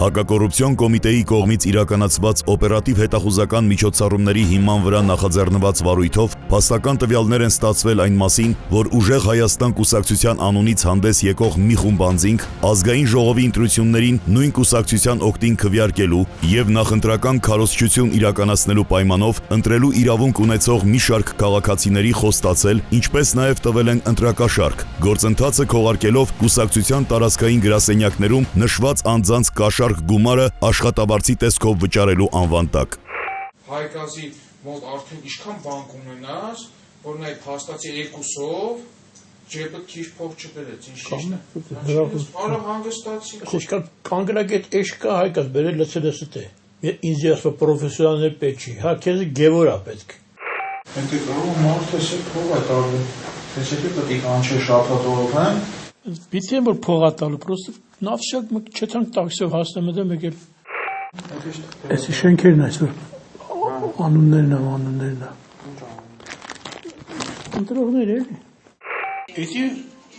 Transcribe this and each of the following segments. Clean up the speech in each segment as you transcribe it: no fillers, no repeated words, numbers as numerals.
Հակակոռուպցիոն կոմիտեի կողմից իրականացված օպերատիվ հետախուզական միջոցառումների հիման վրա նախաձեռնված վարույթով փաստական տվյալներ են ստացվել այն մասին, որ Ուժեղ Հայաստան կուսակցության անունից հանդես եկող մի խումբ անձինք ազգային ժողովի ընտրություններին նույն կուսակցության օգտին քվեարկելու եւ նախընտրական քարոզչություն իրականացնելու պայմանով ընտրելու իրավունք ունեցող մի շարք քաղաքացիների խոստացել, ինչպես նաեւ տվել են ընտրակաշառք, գործընթացը քողարկելով կուսակցության տարածքային գրասենյակներում նշված անձանց կաշառք գումարը աշխատավարձի տեսքով վճարելու անվան տակ։ Հայկազի մոտ արդեն ինչքան բանկ ունենաս, որ այդ փաստացի երկուսով ջեբը քիչ փող չբերեց, ինչ է։ Արա հանգստացի։ Քիշկան կանգրագետ էշկա հայկազ բերել լցելս թե։ Ինձ ասա պրոֆեսիոնալ պետք չի, հա քեզ գևորա պետք։ Ընդ կարող մարդս է փող է տալու։ Տեսեք պետք է անչե շաբաթով, հա։ Պիտի որ փողա տալու, պրոստը նավշակ չթանք տաքսիով հասնեմ դեմ եկել։ Էսի շենքերն այսօր անուններն է։ Ընտրողներ էլի։ Էդի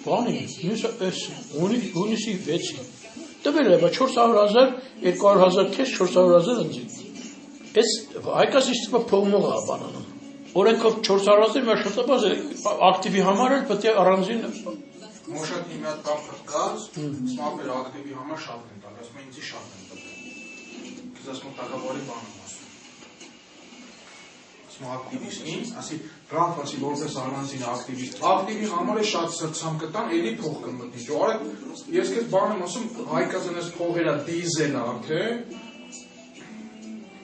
բանի, մյուսը էս հունիսի 6-ի։ Տվել է, 400,000, 200,000 քեզ 400,000 ընձի։ Էս հայկաս իստիպա փողնող է բանանում։ Օրենքով 400,000 մեր շտաբազը ակտիվի համար էլ պետք է առանձին Մոշակի մի հատ կապ կգաց, սմապեր ակտիվի համար շատ են տալ, ասում են ինձի շատ են տալ։ Քեզ ասում տակավարի բան եմ ասում։ Ասում ակտիվիստին, ասի բրանք ասի որպես առանձին ակտիվիստ։ Ակտիվի համար է շատ սրցամ կտան, էլի փող կմտնի։ Ջորա ես քեզ բան եմ ասում, հայկազն էս փողերա դիզել է, թե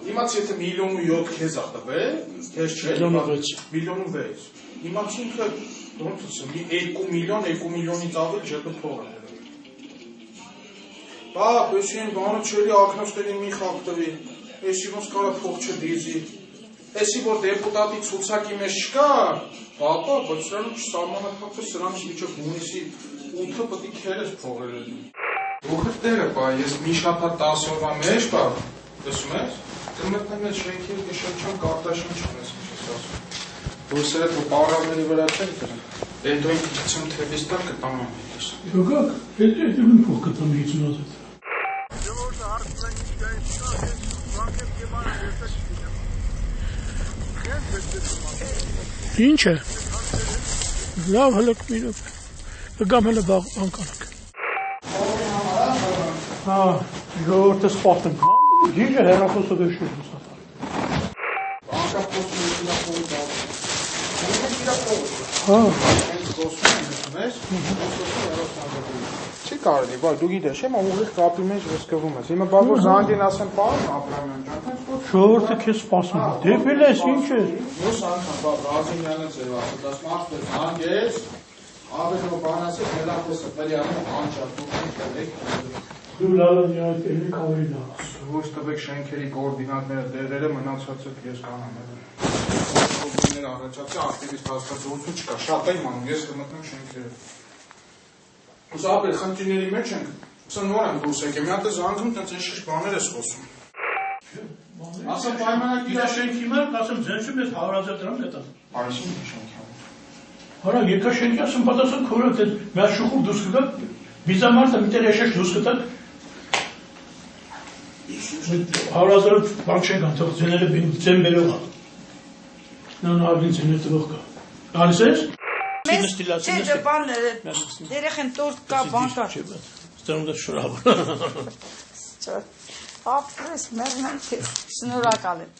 Իմաց եթե 1,7 քեզ ա տվել, քեզ չէ, 1,6 Իմաց ինքը ոնց ասեմ, 2 միլիոնից ավել ջեբը փող է։ Բա, էսին բանը չելի ակնոստերի մի խաղ տվի, էսի ոնց կարա փող չդիզի, էսի որ դեպուտատի ցուցակի մեջ չկա, բապա, բայց սրանով չսահմանափակվի, սրանից միջով հունիսի 8-ը պետք է քերես փողեր լինի։ Ուղղը տերը, բա, ես մի շաբաթ 10 օրվա մեջ, բա, տեսում ես, կմտնեմ ես շենքի գշնչում կարտաշն չունես, ինչ ես ասում։ Բույսերը դու պարավների վրա չեն դրան, դու ինք 50 թևից տար կտամ ամենից։ Յոգակ, հետո ում փող կտամ 50 հազար։ Ժողովուրդը հարցնում են ինչ կա, ես բանկեր կեմանը վերցած չգիտեմ։ Ինչ է։ Լավ հլակ միրը։ Կգամ հələ բաղ անկանակ։ Հա, ժողովուրդը սպասում։ Ջիջը հեռախոսը դեշում սա։ Հա, չի կարելի, բա դու գիտես, հիմա ուղիղ կապի մեջ վսկվում ես։ Հիմա բա որ զանգին ասեմ, պարոն Աբրամյան ջան, ժողովուրդը քեզ սպասում է։ Դեպել ես ինչ է։ Ո՞ս անգամ, բա Ռազիմյանը ձեր ասած, ասում ախպեր զանգես, ավելո բան ասես, հելախոսը բերի անում անջատ, դու ինչ եք։ Դու լավ ես էլի կավի լավ։ Ոչ տվեք շենքերի կոորդինատները դեղերը մնացածը ես կանեմ։ Առաջացի ակտիվիստ հասկացողություն չկա, շատ է իմանում, ես կմտնեմ շենքերը։ Ուզապեր խնդիրների մեջ ենք, սա նոր եմ դուրս եկեմ, մի հատ է զանգում, տենց ինչ բաներ ես խոսում։ Ասեմ պայմանագիր Իրա շենքի մոտ ասեմ ձենցում ես 100,000 դրամ կտամ։ Արիշին շենքի։ Հորա եկա շենքի ասում պատասխան քորը դե մի շուխուր դուրս կգա, վիզամարտը մի տեղ եշեշ դուրս կտա։ 100,000 բանկ չեն կան, թող ձեները ձեն բերող է։ Նա նավին ձեներ տվող կա։ Գալիս ես։ Չէ, բան երեխեն տորտ կա, բան կա։ Ստանում դա շնորհավոր։ Ապրես, մերնան քեզ, շնորհակալ եմ,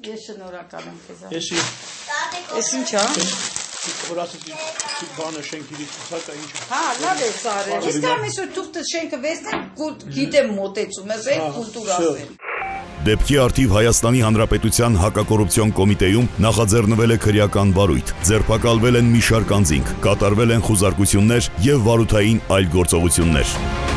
ես շնորհակալ եմ քեզ։ Ես ինչ է։ Որ ասեցի բանը շենքի ցուցակը ինչ է։ Հա, լավ է սարել։ Իսկ ամիսը դուք շենքը վեսնեք, գիտեմ մոտեցում ես, այդ կուլտուրասեն։ Դեպքի արդիվ Հայաստանի Հանրապետության հակակոռուպցիոն կոմիտեում նախաձեռնվել է քրեական վարույթ, ձերբակալվել են մի շարք անձինք, կատարվել են խուզարկություններ եւ վարութային այլ գործողություններ։